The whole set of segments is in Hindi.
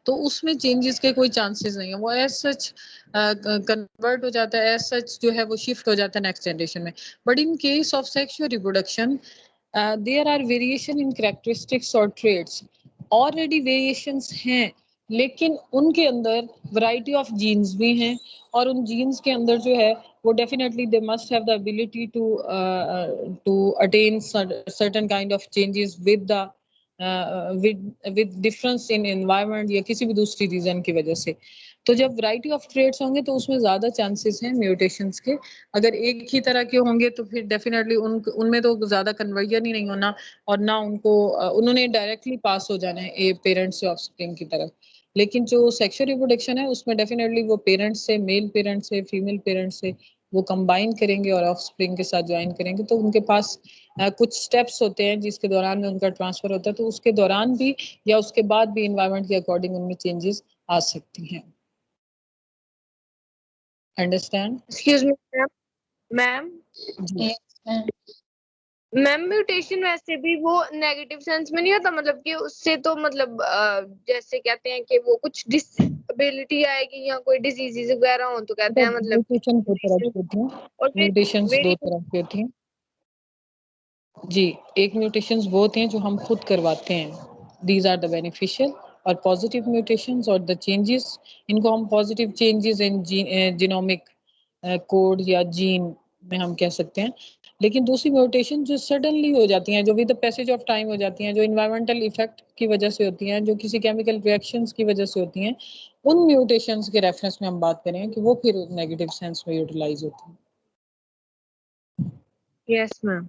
तो उसमें चेंजेस के कोई चांसेस नहीं है, वो एज सच कन्वर्ट हो जाता है, एज सच जो है वो शिफ्ट हो जाता है नेक्स्ट जनरेशन में। But in case of sexual reproduction there are variation in characteristics और ट्रेड्स, ऑलरेडी वेरिएशंस हैं, लेकिन उनके अंदर वैरायटी ऑफ जीन्स भी हैं, और उन जीन्स के अंदर जो है वो definitely they must have the ability to attain certain kind of changes with the with difference in environment या किसी भी दूसरी रीजन की वजह से। तो जब वैरायटी ऑफ ट्रेड्स होंगे तो उसमें ज्यादा चांसेस हैं म्यूटेशंस के। अगर एक ही तरह के होंगे तो फिर डेफिनेटली उनमें तो ज्यादा कन्वर्जन ही नहीं होना, और ना उनको उन्होंने डायरेक्टली पास हो जाना है पेरेंट्स से ऑफस्प्रिंग की तरफ। लेकिन जो सेक्सुअल रिप्रोडक्शन है उसमें डेफिनेटली वो पेरेंट्स से, मेल पेरेंट्स से, फीमेल पेरेंट्स से वो कंबाइन करेंगे और ऑफस्प्रिंग के साथ ज्वाइन करेंगे, तो उनके पास कुछ स्टेप्स होते हैं जिसके दौरान में उनका ट्रांसफर होता है, तो उसके दौरान भी या उसके बाद भी इन्वायरमेंट के अकॉर्डिंग उनमें चेंजेस आ सकती हैं। Understand? Excuse me ma'am. Ma'am mutation वैसे भी वो नेगेटिव सेंस में नहीं होता, मतलब कि उससे तो मतलब जैसे कहते हैं कि वो कुछ डिसेबिलिटी आएगी या कोई डिजीजेस वगैरह हो तो कहते हैं मतलब म्यूटेशन दो तरह की होती हैं, और फिर म्यूटेशंस दो तरह की होती हैं जी। एक म्यूटेशंस वो होते हैं जो हम खुद करवाते हैं, दीज आर द बेनिफिशियल, और पॉजिटिव म्यूटेशंस और द चेंजेस, इनको हम positive changes in genomic code या जीन में हम कह सकते हैं। लेकिन दूसरी म्यूटेशन जो सडनली हो जाती हैं, जो with the passage of time हो जाती हैं, जो इन्वायरमेंटल इफेक्ट की वजह से होती हैं, जो किसी केमिकल रिएक्शंस की वजह से होती हैं, उन म्यूटेशंस के रेफरेंस में हम बात करें कि वो फिर नेगेटिव सेंस में यूटिलाइज होती हैं। Yes ma'am.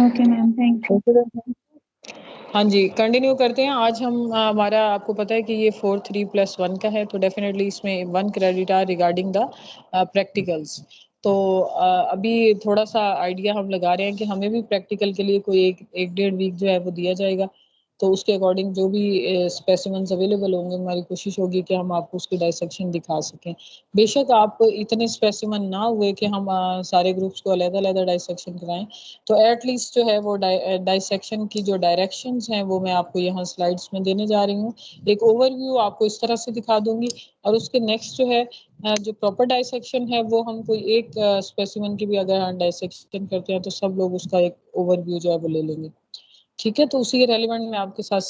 Okay ma'am, thank you. हाँ जी, कंटिन्यू करते हैं। आज हम हमारा आपको पता है कि ये 4 3+1 का है, तो डेफिनेटली इसमें 1 credit are regarding the practicals. तो अभी थोड़ा सा आइडिया हम लगा रहे हैं कि हमें भी प्रैक्टिकल के लिए कोई एक डेढ़ वीक जो है वो दिया जाएगा, तो उसके अकॉर्डिंग जो भी स्पेसिमेंस अवेलेबल होंगे हमारी कोशिश होगी कि हम आपको उसकी डाइसेक्शन दिखा सकें। बेशक आप इतने स्पेसिमन ना हुए कि हम सारे ग्रुप्स को अलग-अलग डाइसेक्शन कराएं, तो एटलीस्ट जो है वो डाइसेक्शन की जो डायरेक्शंस हैं वो मैं आपको यहाँ स्लाइड्स में देने जा रही हूँ। एक ओवरव्यू आपको इस तरह से दिखा दूंगी, और उसके नेक्स्ट जो है जो प्रॉपर डाइसेक्शन है वो हम कोई एक स्पेसिमन की भी अगर डाइसेक्शन करते हैं तो सब लोग उसका एक ओवरव्यू जो है वो ले लेंगे। ठीक है, तो उसी के रेलिवेंट मैं आपके साथ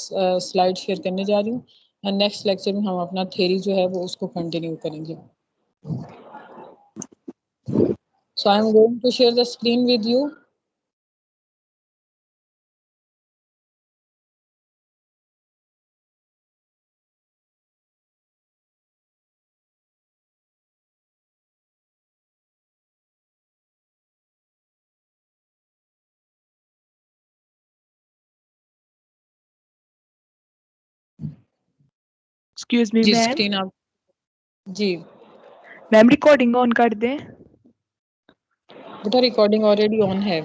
स्लाइड शेयर करने जा रही हूँ। नेक्स्ट लेक्चर में हम अपना थ्योरी जो है वो उसको कंटिन्यू करेंगे। So I am going to share the screen with you. Excuse me जी, मैम। स्क्रीन आप जी मैम रिकॉर्डिंग ऑन कर दें। बेटा, रिकॉर्डिंग ऑलरेडी ऑन है।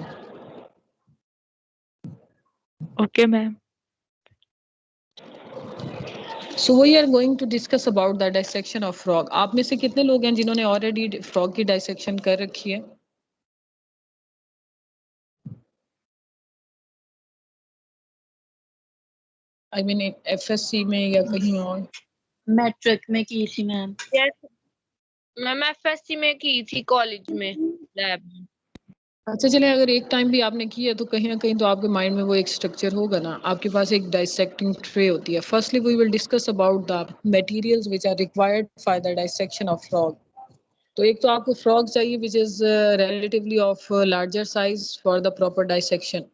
Okay ma'am. So we are going to discuss about the dissection of frog. आप में से कितने लोग हैं जिन्होंने ऑलरेडी फ्रॉग की डाइसेक्शन कर रखी है? आई मीन एफएससी में या कहीं और? मैट्रिक में की थी मैम। यस मैम, एफएससी में की थी कॉलेज में लैब में। अच्छा चले, अगर एक टाइम भी आपने की है तो कहीं ना कहीं तो आपके माइंड में वो एक स्ट्रक्चर होगा ना। आपके पास एक डाइसेक्टिंग ट्रे होती है। Firstly we will discuss about the materials which are required for the dissection of frog. तो एक तो आपको फ्रॉग चाहिए which is relatively of larger size for the proper dissection.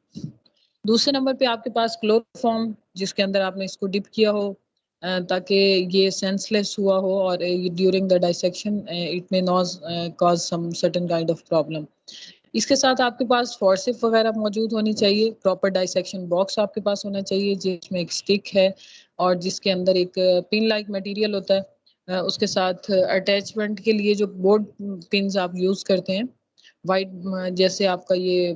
दूसरे नंबर पे आपके पास क्लोरोफॉर्म, जिसके अंदर आपने इसको डिप किया हो ताकि ये सेंसलेस हुआ हो और during the dissection it may not cause some certain kind of problem. इसके साथ आपके पास फोर्सिप वगैरह मौजूद होनी चाहिए। प्रॉपर डाइसेक्शन बॉक्स आपके पास होना चाहिए जिसमें एक स्टिक है और जिसके अंदर एक पिन लाइक मटेरियल होता है। उसके साथ अटैचमेंट के लिए जो बोर्ड पिन्स आप यूज़ करते हैं, वाइट जैसे आपका ये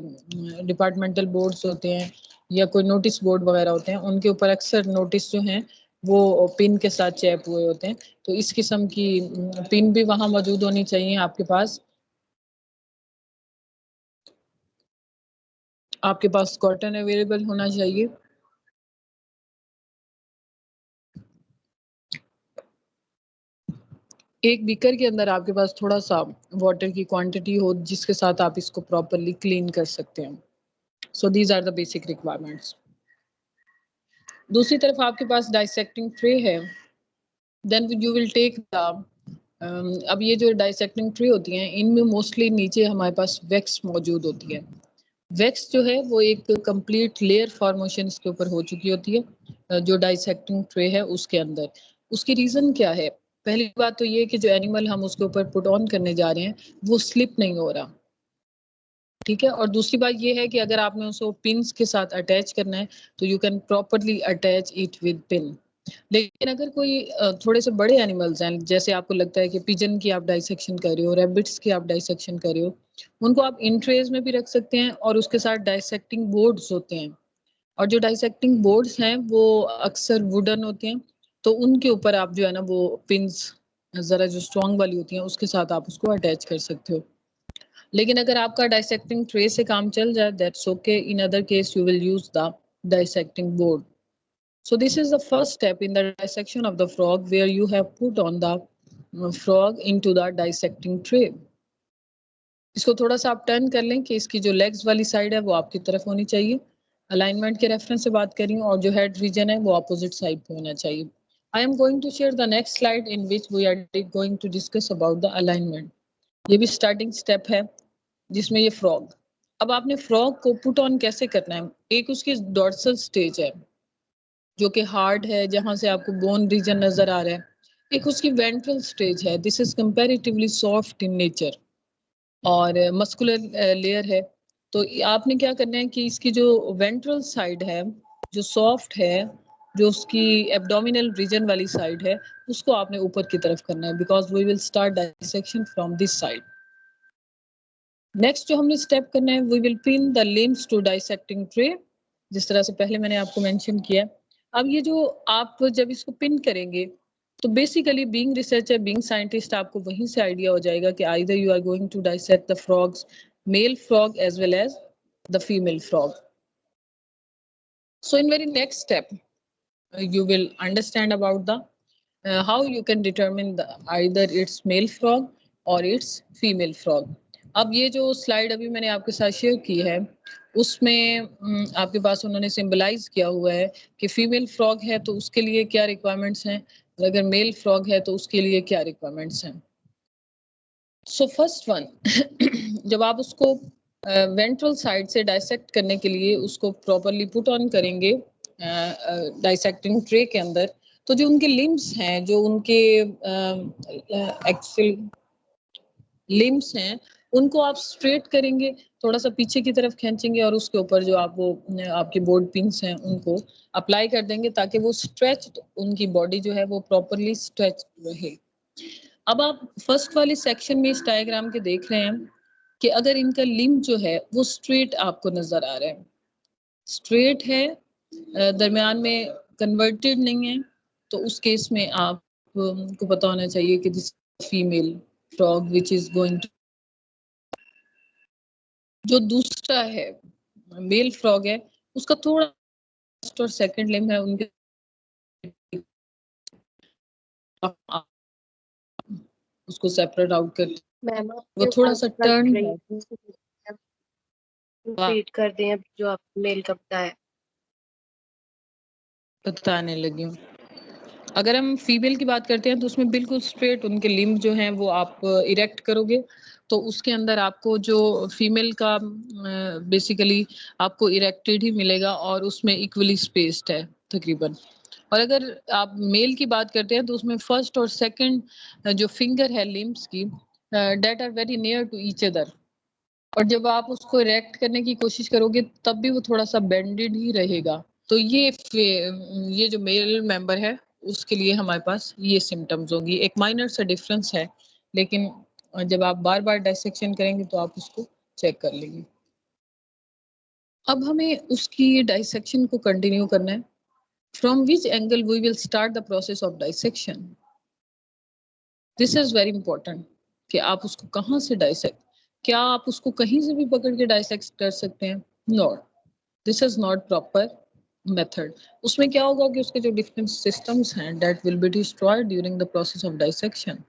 डिपार्टमेंटल बोर्ड्स होते हैं या कोई नोटिस बोर्ड वगैरह होते हैं, उनके ऊपर अक्सर नोटिस जो हैं वो पिन के साथ चैप हुए होते हैं। तो इस किस्म की पिन भी वहाँ मौजूद होनी चाहिए आपके पास। आपके पास कॉटन अवेलेबल होना चाहिए। एक बीकर के अंदर आपके पास थोड़ा सा वाटर की क्वांटिटी हो जिसके साथ आप इसको प्रॉपरली क्लीन कर सकते हैं. So these are the basic requirements. दूसरी तरफ आपके पास डाइसेक्टिंग ट्रे है. Then you will take the अब ये जो डाइसेक्टिंग ट्रे होती हैं इनमें मोस्टली नीचे हमारे पास वैक्स मौजूद होती है. वैक्स जो है वो एक कंप्लीट लेयर फॉर्मेशन इसके ऊपर हो चुकी होती है जो डाइसेक्टिंग ट्रे है उसके अंदर. उसकी रीज़न क्या है? पहली बात तो ये कि जो एनिमल हम उसके ऊपर पुट ऑन करने जा रहे हैं वो स्लिप नहीं हो रहा, ठीक है. और दूसरी बात ये है कि अगर आपने उसको पिन्स के साथ अटैच करना है तो you can properly attach it with pin. लेकिन अगर कोई थोड़े से बड़े एनिमल्स हैं, जैसे आपको लगता है कि पिजन की आप डाइसेक्शन कर रहे हो, रैबिट्स की आप डाइसेक्शन कर रहे हो, उनको आप इन ट्रेज में भी रख सकते हैं और उसके साथ डाइसेक्टिंग बोर्ड्स होते हैं. और जो डाइसेक्टिंग बोर्ड्स हैं वो अक्सर वुडन होते हैं, तो उनके ऊपर आप जो है ना वो पिन्स ज़रा जो स्ट्रॉन्ग वाली होती हैं उसके साथ आप उसको अटैच कर सकते हो. लेकिन अगर आपका डाइसेक्टिंग ट्रे से काम चल जाए that's okay. In other case you will use the dissecting board. So this is the first step in the dissection of the frog where you have put on the frog into the dissecting tray. इसको थोड़ा सा आप टर्न कर लें कि इसकी जो लेग्स वाली साइड है वो आपकी तरफ होनी चाहिए. अलाइनमेंट के रेफरेंस से बात कर रही हूँ और जो हेड रीजन है वो अपोजिट साइड पे होना चाहिए. I am going to share the next slide in which we are going to discuss about the alignment. ये भी स्टार्टिंग स्टेप है जिसमें ये फ्रॉग. अब आपने फ्रॉग को पुट ऑन कैसे करना है? एक उसकी डॉर्सल स्टेज है जो कि हार्ड है, जहां से आपको बोन रीजन नजर आ रहा है. एक उसकी वेंट्रल स्टेज है, this is comparatively soft in nature और मस्कुलर लेयर है. तो आपने क्या करना है कि इसकी जो वेंट्रल साइड है जो सॉफ्ट है, जो उसकी एब्डोमिनल रीजन वाली साइड है उसको आपने ऊपर की तरफ करना है because we will start dissection from this side. Next जो हमने स्टेप करना है we will pin the limbs to dissecting tray, जिस तरह से पहले मैंने आपको मेंशन किया. अब ये जो आप जब इसको पिन करेंगे तो basically being researcher being scientist आपको वहीं से आइडिया हो जाएगा कि either you are going to dissect the frogs, male frog as well as the female frog. So in very next step you will understand about the how you can determine the either it's male frog or it's female frog. अब ये जो स्लाइड अभी मैंने आपके साथ शेयर की है उसमें आपके पास उन्होंने सिंबलाइज किया हुआ है कि फीमेल फ्रॉग है तो उसके लिए क्या रिक्वायरमेंट्स हैं और अगर मेल फ्रॉग है तो उसके लिए क्या रिक्वायरमेंट्स हैं. सो फर्स्ट वन जब आप उसको वेंट्रल साइड से डाइसेक्ट करने के लिए उसको प्रॉपरली पुट ऑन करेंगे डाइसेक्टिंग ट्रे के अंदर, तो जो उनके लिम्स हैं, जो उनके एक्चुअल लिम्स हैं उनको आप स्ट्रेट करेंगे, थोड़ा सा पीछे की तरफ खींचेंगे और उसके ऊपर जो आप वो आपके बोर्ड पिन्स हैं उनको अप्लाई कर देंगे ताकि वो स्ट्रेच उनकी बॉडी जो है वो प्रॉपरली स्ट्रेच रहे. अब आप फर्स्ट वाले सेक्शन में इस डायग्राम के देख रहे हैं कि अगर इनका लिम्ब जो है वो स्ट्रेट आपको नजर आ रहा है, स्ट्रेट है, दरमियान में कन्वर्टेड नहीं है, तो उस केस में आपको पता होना चाहिए कि this female frog which is going to. जो दूसरा है मेल फ्रॉग है उसका थोड़ा फर्स्ट और सेकंड लिम्ब है उनके उसको सेपरेट आउट कर मैम वो थोड़ा सा टर्न रिपीट कर दें जो आप मेल का बताया. बताने लगी हूँ. अगर हम फीमेल की बात करते हैं तो उसमें बिल्कुल स्ट्रेट उनके लिम्ब जो हैं वो आप इरेक्ट करोगे तो उसके अंदर आपको जो फीमेल का बेसिकली आपको इरेक्टेड ही मिलेगा और उसमें इक्वली स्पेस्ड है तकरीबन. और अगर आप मेल की बात करते हैं तो उसमें फर्स्ट और सेकंड जो फिंगर है लिम्ब्स की that are very near to each other, और जब आप उसको इरेक्ट करने की कोशिश करोगे तब भी वो थोड़ा सा बेंडेड ही रहेगा. तो ये जो मेल मेंबर है उसके लिए हमारे पास ये सिम्टम्स होंगी. एक माइनर सा डिफरेंस है लेकिन जब आप बार बार डाइसेक्शन करेंगे तो आप उसको चेक कर लेंगे. अब हमें उसकी डाइसेक्शन को कंटिन्यू करना है. From which angle we will start the process of dissection, this is very important कि आप उसको कहाँ से डाइसेक्ट, क्या आप उसको कहीं से भी पकड़ के डाइसेक्ट कर सकते हैं? No, this is not proper method. उसमें क्या होगा कि उसके जो डिफरेंट सिस्टम्स हैं that will be destroyed during the process of dissection.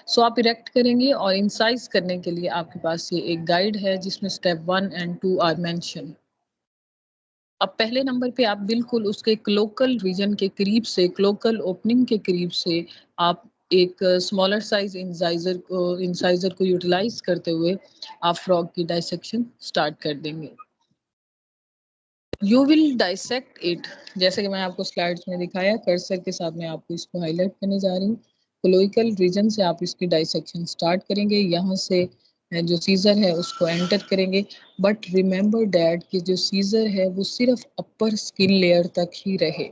So आप इरेक्ट करेंगे और इंसाइज करने के लिए आपके पास ये एक गाइड है जिसमें स्टेप 1 एंड 2 आर मेंशन। अब पहले नंबर पे आप बिल्कुल उसके क्लोकल रीजन के करीब से, क्लोकल ओपनिंग के करीब से आप एक स्मॉलर साइज इंसाइजर को यूटिलाइज करते हुए आप फ्रॉग की डाइसेक्शन स्टार्ट कर देंगे। यू विल डाइसेक्ट इट, जैसे कि मैं आपको स्लाइड्स में दिखाया, कर्सर के साथ मैं आपको इसको हाईलाइट करने जा रही हूँ। क्लोइकल रीजन से आप इसकी डाइसेक्शन स्टार्ट करेंगे, यहाँ से जो सीजर है उसको एंटर करेंगे। बट रिमेंबर डैट कि जो सीजर है वो सिर्फ अपर स्किन लेयर तक ही रहे,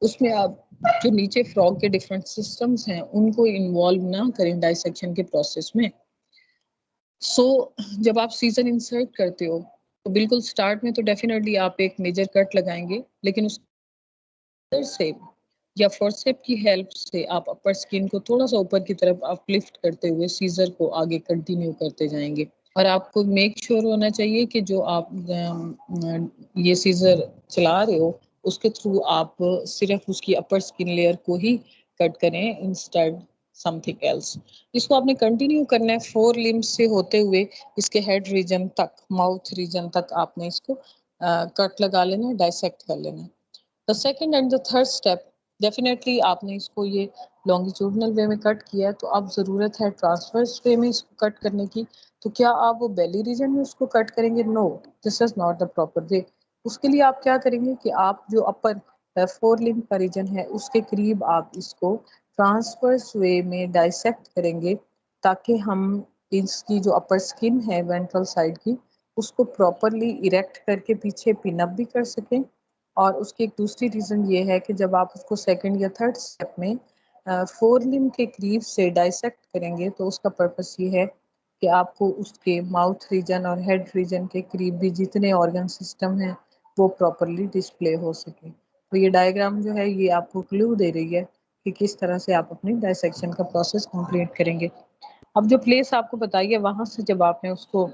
उसमें आप जो नीचे फ्रॉग के डिफरेंट सिस्टम्स हैं उनको इन्वॉल्व ना करें डाइसेक्शन के प्रोसेस में। जब आप सीजर इंसर्ट करते हो तो बिल्कुल स्टार्ट में तो डेफिनेटली आप एक मेजर कट लगाएंगे, लेकिन उस से या फोर्सेप की हेल्प से आप अपर स्किन को थोड़ा सा ऊपर की तरफ अपलिफ्ट करते हुए सीजर को आगे कंटिन्यू करते जाएंगे। और आपको मेक श्योर होना चाहिए कि जो आप ये सीजर चला रहे हो उसके थ्रू आप सिर्फ उसकी अपर स्किन लेयर को ही कट करें, इंस्टेड समथिंग एल्स। इसको आपने कंटिन्यू करना है 4 लिम्स से होते हुए इसके हेड रीजन तक, माउथ रीजन तक आपने इसको कट लगा लेना है, डाइसेक्ट कर लेना है। The second and the third step, definitely आपने इसको ये लॉन्गिट्यूडनल वे में कट किया है तो अब ज़रूरत है ट्रांसवर्स वे में इसको कट करने की। तो क्या आप वो बेली रीजन में उसको कट करेंगे? No, this is not the proper way. उसके लिए आप क्या करेंगे कि आप जो अपर 4 लिम्ब का रीजन है उसके करीब आप इसको ट्रांसवर्स वे में डाइसेक्ट करेंगे, ताकि हम इसकी जो अपर स्किन है वेंट्रल साइड की उसको प्रॉपरली इरेक्ट करके पीछे पिन अप भी कर सकें। और उसकी एक दूसरी रीज़न ये है कि जब आप उसको सेकंड या थर्ड स्टेप में 4 लिम्ब के करीब से डाइसेक्ट करेंगे तो उसका पर्पस ये है कि आपको उसके माउथ रीजन और हेड रीजन के करीब भी जितने ऑर्गन सिस्टम हैं वो प्रॉपरली डिस्प्ले हो सके। तो ये डायग्राम जो है ये आपको क्लू दे रही है कि किस तरह से आप अपनी डाइसेक्शन का प्रोसेस कंप्लीट करेंगे। अब जो प्लेस आपको बताई है वहाँ से जब आपने उसको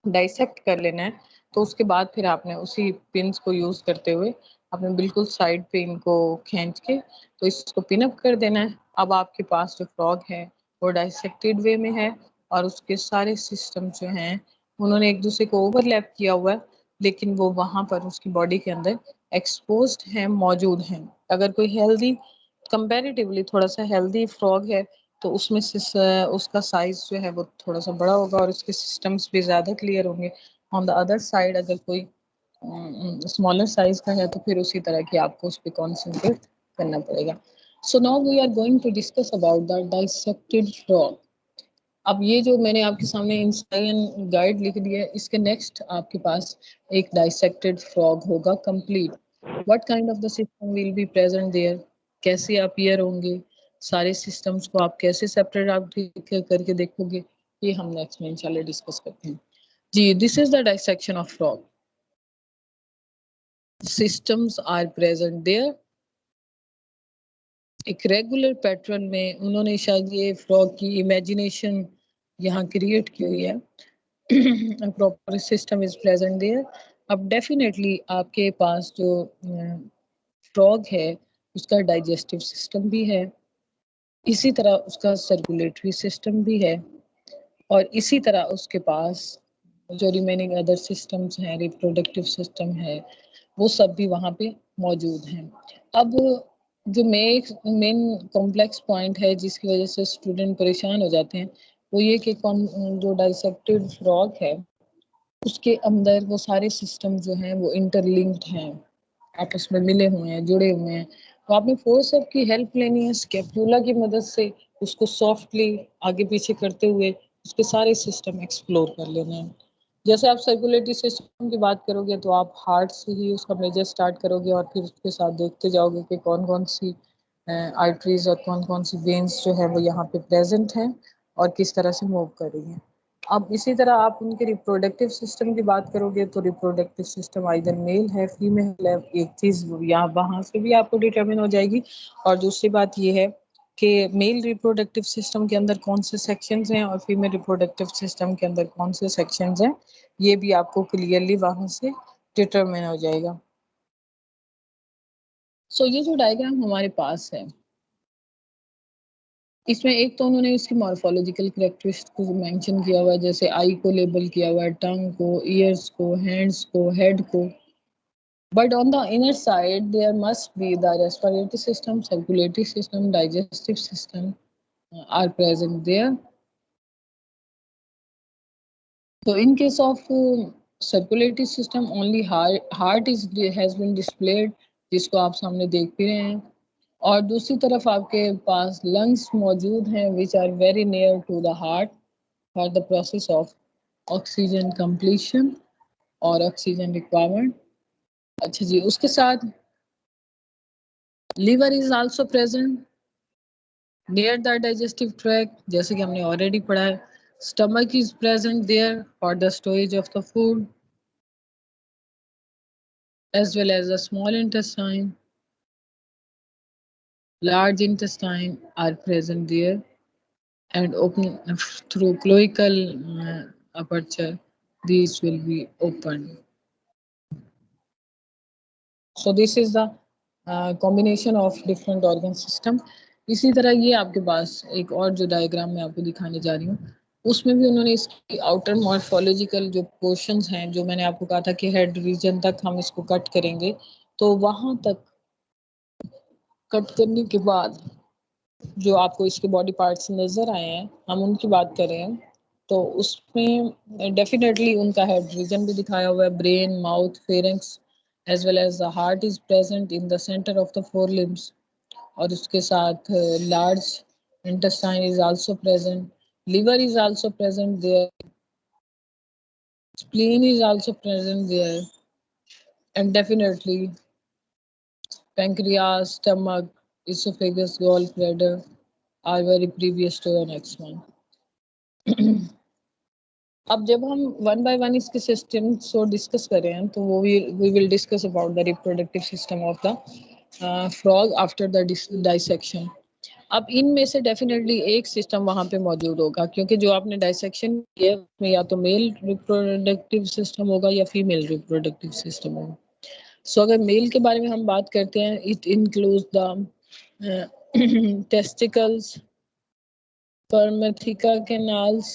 डाइसेक्ट कर लेना है तो उसके बाद फिर आपने उसी पिन्स को यूज़ करते हुए आपने बिल्कुल साइड पे इनको खींच के तो इसको पिन अप कर देना है। अब आपके पास जो फ्रॉग है वो डाइसेक्टेड वे में है और उसके सारे सिस्टम जो हैं उन्होंने एक दूसरे को ओवरलैप किया हुआ है, लेकिन वो वहाँ पर उसकी बॉडी के अंदर एक्सपोज्ड हैं, मौजूद हैं। अगर कोई हेल्दी, कंपैरेटिवली थोड़ा सा हेल्दी फ्रॉग है तो उसमें उसका साइज जो है वो थोड़ा सा बड़ा होगा और उसके सिस्टम्स भी ज़्यादा क्लियर होंगे। ऑन द अदर साइड अगर कोई स्मॉलर साइज का है तो फिर उसी तरह की आपको उस पर कॉन्सेंट्रेट करना पड़ेगा। So now we are going to discuss about the dissected frog. अब ये जो मैंने आपके सामने इंसाइन गाइड लिख दिया है, इसके नेक्स्ट आपके पास एक डाइसेक्टेड फ्रॉग होगा कंप्लीट। What kind of the system will be present there, कैसे अपीयर होंगे, सारे सिस्टम्स को आप कैसे सेपरेट आप करके देखोगे, ये हम नेक्स्ट में इंशाल्लाह डिस्कस करते हैं। जी, this is the dissection of frog. Systems are present there. एक रेगुलर पैटर्न में उन्होंने शायद ये फ्रॉग की इमेजिनेशन यहाँ क्रिएट की हुई है। Proper system is present there. अब डेफिनेटली आपके पास जो फ्रॉग है उसका डाइजेस्टिव सिस्टम भी है, इसी तरह उसका सर्कुलेटरी सिस्टम भी है और इसी तरह उसके पास जो रिमेनिंग अदर सिस्टम्स हैं, रिप्रोडक्टिव सिस्टम है, वो सब भी वहाँ पे मौजूद हैं। अब जो मेन कॉम्प्लेक्स पॉइंट है जिसकी वजह से स्टूडेंट परेशान हो जाते हैं वो ये कि जो डाइसेक्टेड फ्रॉग है उसके अंदर वो सारे सिस्टम जो हैं वो इंटरलिंक्ड हैं, आपस में मिले हुए हैं, जुड़े हुए हैं। तो आपने फोर्सेप की हेल्प लेनी है, स्कैपुला की मदद से उसको सॉफ्टली आगे पीछे करते हुए उसके सारे सिस्टम एक्सप्लोर कर लेना है। जैसे आप सर्कुलेटरी सिस्टम की बात करोगे तो आप हार्ट से ही उसका मेजर स्टार्ट करोगे और फिर उसके साथ देखते जाओगे कि कौन कौन सी आर्टरीज और कौन कौन सी वेन्स जो है वो यहाँ पे प्रेजेंट हैं और किस तरह से मूव कर रही हैं। अब इसी तरह आप उनके रिप्रोडक्टिव सिस्टम की बात करोगे तो रिप्रोडक्टिव सिस्टम आइदर मेल है, फीमेल है, एक चीज़ यहाँ वहाँ से भी आपको डिटरमिन हो जाएगी। और दूसरी बात ये है कि मेल रिप्रोडक्टिव सिस्टम के अंदर कौन से सेक्शंस हैं और फीमेल रिप्रोडक्टिव सिस्टम के अंदर कौन से सेक्शंस हैं, ये भी आपको क्लियरली वहाँ से डिटरमिन हो जाएगा। सो ये जो डायग्राम हमारे पास है इसमें एक तो उन्होंने उसकी मॉर्फोलॉजिकल कैरेक्टरिस्टिक को मेंशन किया हुआ है, जैसे आई को लेबल किया हुआ है, टंग को, ईयर्स को, हैंड्स को, हेड को. But on the inner side, there must be the respiratory system, circulatory system, digestive system are present there. So in case of circulatory system, only heart is has been displayed, जिसको आप सामने देख भी रहे हैं. और दूसरी तरफ आपके पास lungs मौजूद हैं, which are very near to the heart for the process of oxygen completion और oxygen requirement. अच्छा जी, उसके साथ liver is also present near the digestive tract, जैसे कि हमने already पढ़ा है. Stomach is present there for the storage of the food, as well as the small intestine. Large intestine are present there and open through cloacal aperture. These will be opened. So this is the combination of different organ system. इसी तरह ये आपके पास एक और जो डायग्राम मैं आपको दिखाने जा रही हूँ, उसमें भी उन्होंने इसकी आउटर मॉर्फोलॉजिकल जो पोर्शंस हैं, जो मैंने आपको कहा था कि हेड रीजन तक हम इसको कट करेंगे, तो वहां तक कट करने के बाद जो आपको इसके बॉडी पार्ट्स नजर आए हैं, हम उनकी बात कर रहे हैं. तो उसमें डेफिनेटली उनका हेड रीजन भी दिखाया हुआ है, brain, mouth, pharynx, as well as the heart is present in the center of the four limbs. और उसके साथ large intestine is also present, liver is also present there, spleen is also present there, and definitely pancreas, stomach, esophagus, gallbladder are very previous to the next one. अब जब हम वन बाय वन इसके सिस्टम को डिस्कस कर रहे हैं, तो वो we will discuss about the reproductive system of the frog after the dissection. अब इनमें से डेफिनेटली एक सिस्टम वहां पे मौजूद होगा, क्योंकि जो आपने डाइसेक्शन किया उसमें या तो मेल रिप्रोडक्टिव सिस्टम होगा या फीमेल रिप्रोडक्टिव सिस्टम होगा. सो अगर मेल के बारे में हम बात करते हैं, it includes the testicles, spermatheca canals,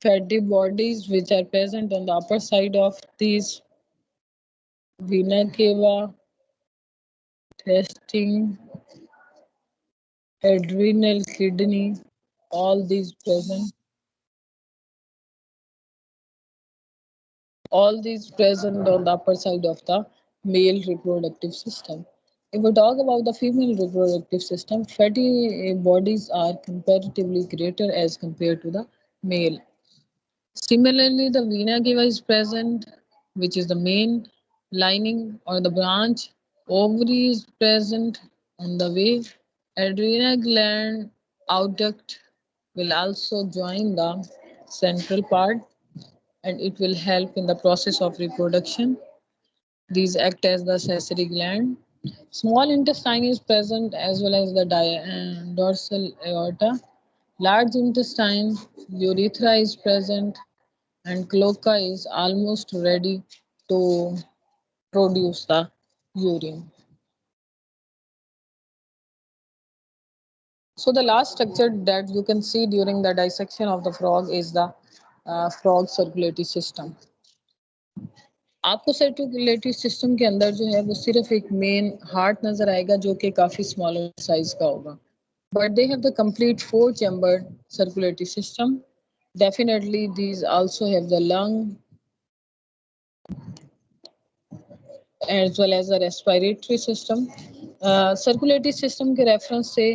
fatty bodies which are present on the upper side of these, vena cava, testing, adrenal kidney, all these present. All these present on the upper side of the male reproductive system. If we talk about the female reproductive system, fatty bodies are comparatively greater as compared to the male. Similarly, the vena cava is present, which is the main lining or the branch. Ovary is present on the way. Adrenal gland outduct will also join the central part, and it will help in the process of reproduction. These act as the accessory gland. Small intestine is present as well as the dorsal aorta. Large intestine, urethra is present, and cloaca is almost ready to produce the urine. So the last structure that you can see during the dissection of the frog is the frog circulatory system. आपको सर्कुलेटरी सिस्टम के अंदर जो है वो सिर्फ एक मेन हार्ट नजर आएगा, जो कि काफी स्मॉलर साइज का होगा. But they have the complete 4 chambered circulatory system. Definitely these also have the lung as well as the respiratory system. Circulatory system के reference से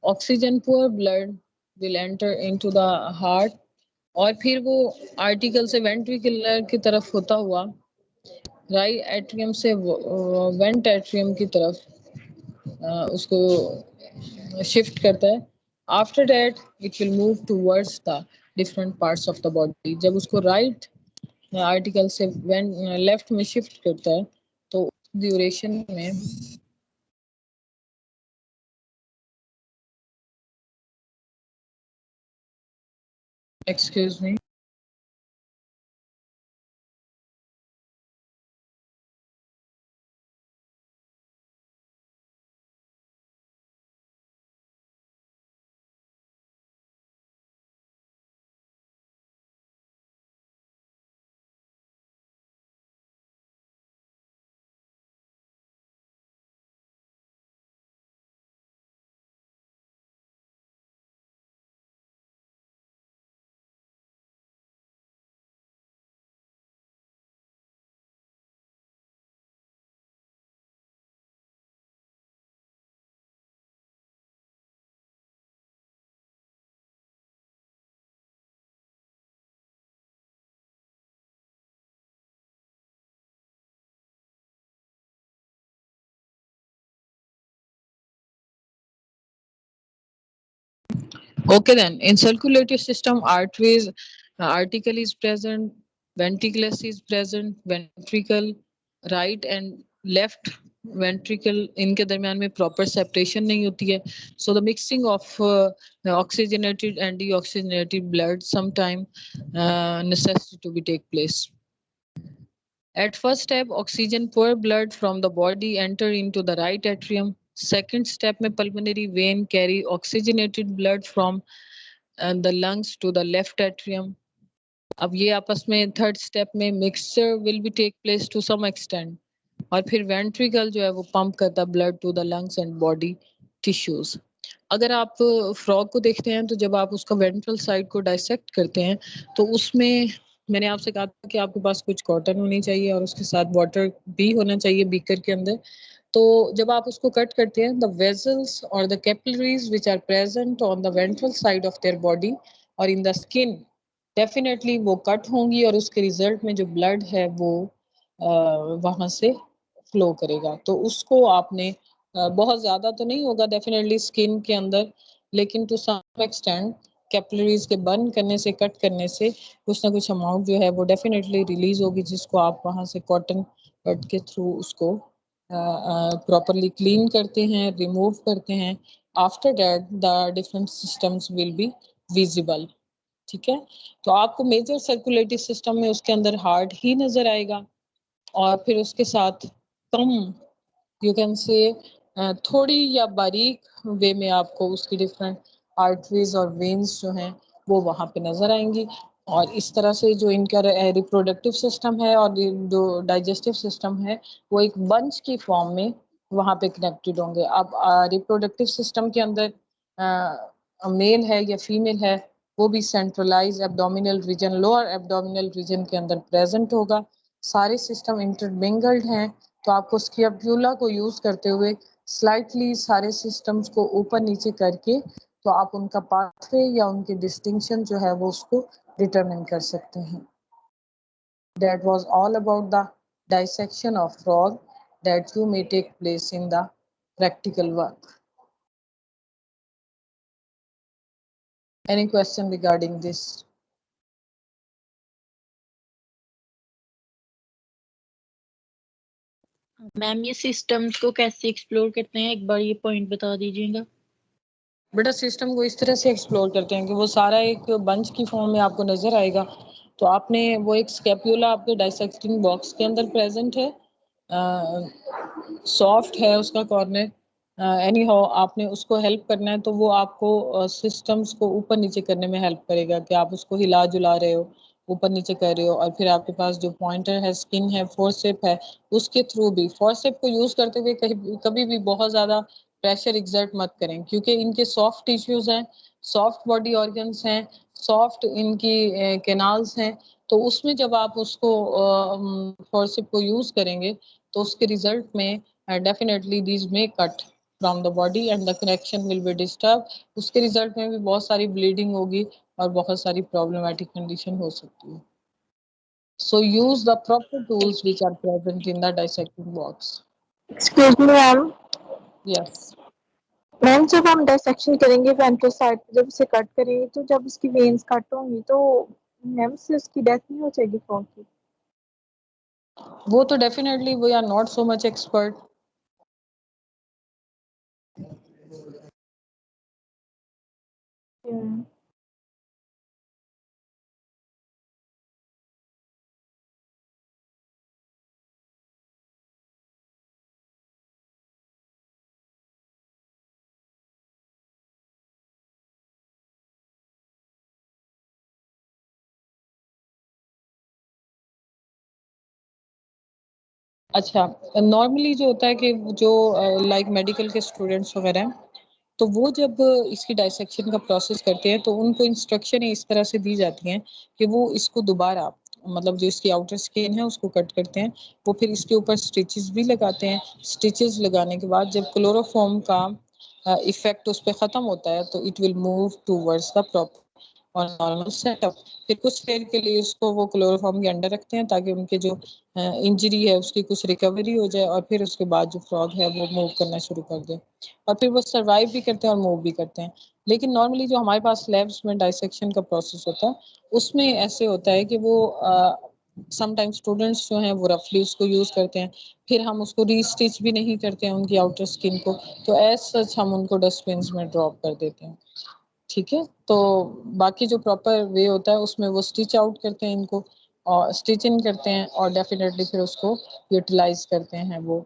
oxygen poor blood will enter into the heart, और फिर वो आर्टिकल से वेंट्रिकुलर की तरफ होता हुआ राइट एट्रियम से वेंट एट्रियम की तरफ उसको शिफ्ट करता है. After that it will move towards the different parts of the body. जब उसको राइट आर्टिकल से लेफ्ट में शिफ्ट करता है, तो ड्यूरेशन में excuse me Okay, then in circulatory system, arteries, article is present, ventriculus is present, ventricle, right and left ventricle इनके दरमियान में proper separation नहीं होती है. So the mixing of oxygenated and deoxygenated blood sometime necessary to be take place. At first step, oxygen poor blood from the body enter into the right atrium. Second step में pulmonary vein carry oxygenated blood from the lungs to the left atrium. अब ये आपस में थर्ड स्टेप में mixture will be take place to some extent और फिर वेंट्रिकल जो है वो पंप करता blood to the lungs and body tissues. अगर आप फ्रॉग को देखते हैं तो जब आप उसका वेंट्रल साइड को डाइसेक्ट करते हैं तो उसमें मैंने आपसे कहा था कि आपके पास कुछ कॉटन होनी चाहिए और उसके साथ वाटर भी होना चाहिए बीकर के अंदर. तो जब आप उसको कट करते हैं द वेजल्स और the capillaries which are present on the ventral side of their body और इन द स्किन डेफिनेटली वो कट होंगी और उसके रिजल्ट में जो ब्लड है वो वहाँ से फ्लो करेगा. तो उसको आपने बहुत ज़्यादा तो नहीं होगा डेफिनेटली स्किन के अंदर, लेकिन टू सम एक्सटेंट कैपिलरीज के बंद करने से कट करने से कुछ ना कुछ अमाउंट जो है वो डेफिनेटली रिलीज होगी जिसको आप वहाँ से कॉटन कट के थ्रू उसको प्रॉपरली क्लीन करते हैं, रिमूव करते हैं. After that the different systems will be visible. ठीक है, तो आपको मेजर सर्कुलेटरी सिस्टम में उसके अंदर हार्ट ही नजर आएगा और फिर उसके साथ कम यू कैन से थोड़ी या बारीक वे में आपको उसकी डिफरेंट आर्टरीज और वेन्स जो हैं वो वहाँ पे नजर आएंगी. और इस तरह से जो इनका रिप्रोडक्टिव सिस्टम है और जो डाइजेस्टिव सिस्टम है वो एक बंच की फॉर्म में वहाँ पे कनेक्टेड होंगे. अब रिप्रोडक्टिव सिस्टम के अंदर मेल है या फीमेल है वो भी centralize abdominal region lower abdominal region के अंदर प्रेजेंट होगा. सारे सिस्टम इंटरमिंगल्ड हैं तो आपको स्कैपुला को यूज करते हुए स्लाइटली सारे सिस्टम्स को ऊपर नीचे करके तो आप उनका पाथवे या उनकी डिस्टिंक्शन जो है वो उसको डिटरमिन कर सकते हैं. That was all about the dissection of frog that you may take place in the practical work. Any question regarding this? Ma'am ये सिस्टम्स को कैसे एक्सप्लोर करते हैं, एक बार ये पॉइंट बता दीजिएगा. बेटा सिस्टम को इस तरह से एक्सप्लोर करते हैं कि वो सारा एक बंच की फॉर्म में आपको नजर आएगा. तो आपने वो एक स्कैपुला आपके डाइसेक्टिंग बॉक्स के अंदर प्रेजेंट है, सॉफ्ट है उसका कॉर्नर. एनी हाउ आपने उसको हेल्प करना है तो वो आपको सिस्टम्स को ऊपर नीचे करने में हेल्प करेगा कि आप उसको हिला जुला रहे हो, ऊपर नीचे कर रहे हो. और फिर आपके पास जो पॉइंटर है, स्किन है, फोर्सेप है, उसके थ्रू भी फोर्सेप को यूज करते हुए कभी भी बहुत ज्यादा प्रेशर एग्जर्ट मत करें क्योंकि इनके सॉफ्ट टिश्यूज हैं, सॉफ्ट बॉडी ऑर्गन्स हैं, सॉफ्ट इनकी कैनाल्स हैं. तो उसमें जब आप उसको फोर्सेप को यूज करेंगे तो उसके रिजल्ट में definitely these may cut from the body and the connection will be disturb. उसके रिजल्ट में भी बहुत सारी ब्लीडिंग होगी और बहुत सारी प्रॉब्लमेटिक कंडीशन हो सकती है. So use the proper tools which are present in the dissecting box. Excuse me ma'am. Yes. Ma'am जब हम डाइसेक्शन करेंगे वेंट्रल साइड पे जब उसे कट करेंगे तो जब उसकी वेन्स कट होंगी तो मैम से उसकी डेथ नहीं हो जाएगी फ्रॉग की? वो तो definitely we are not so much expert. अच्छा, नॉर्मली जो होता है कि जो लाइक मेडिकल के स्टूडेंट्स वगैरह हैं तो वो जब इसकी डाइसेक्शन का प्रोसेस करते हैं तो उनको इंस्ट्रक्शन इस तरह से दी जाती हैं कि वो इसको दोबारा मतलब जो इसकी आउटर स्किन है उसको कट करते हैं, वो फिर इसके ऊपर स्टिचेस भी लगाते हैं. स्टिचेस लगाने के बाद जब क्लोरोफॉर्म का इफेक्ट उस पर ख़त्म होता है तो it will move towards the proper और नॉर्मल सेटअप। फिर कुछ देर के लिए उसको वो क्लोरोफॉर्म के अंडर रखते हैं ताकि उनके जो इंजरी है उसकी कुछ रिकवरी हो जाए, और फिर उसके बाद जो फ्रॉग है वो मूव करना शुरू कर दे, और फिर वो सर्वाइव भी करते हैं और मूव भी करते हैं। लेकिन नॉर्मली जो हमारे पास लैब्स में डाइसेक्शन का प्रोसेस होता है उसमें ऐसे होता है कि वो समटाइम्स स्टूडेंट्स जो हैं वो रफली उसको यूज़ करते हैं, फिर हम उसको रीस्टिच भी नहीं करते हैं उनकी आउटर स्किन को, तो एज सच हम उनको डस्टबिन में ड्रॉप कर देते हैं। ठीक है, तो बाकी जो प्रॉपर वे होता है उसमें वो स्टिच आउट करते हैं इनको और स्टिच इन करते हैं, और डेफिनेटली फिर उसको यूटिलाइज करते हैं, वो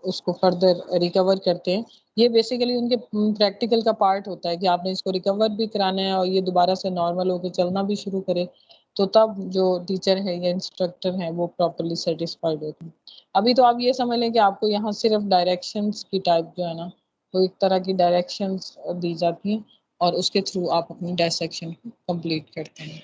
उसको फर्दर रिकवर करते हैं। ये बेसिकली उनके प्रैक्टिकल का पार्ट होता है कि आपने इसको रिकवर भी कराना है और ये दोबारा से नॉर्मल होकर चलना भी शुरू करे, तो तब जो टीचर है या इंस्ट्रक्टर है वो प्रॉपरली सेटिस्फाइड होते हैं। अभी तो आप ये समझ लें कि आपको यहाँ सिर्फ डायरेक्शंस की टाइप जो है ना, वो एक तरह की डायरेक्शंस दी जाती हैं और उसके थ्रू आप अपनी डायसेक्शन कंप्लीट करते हैं।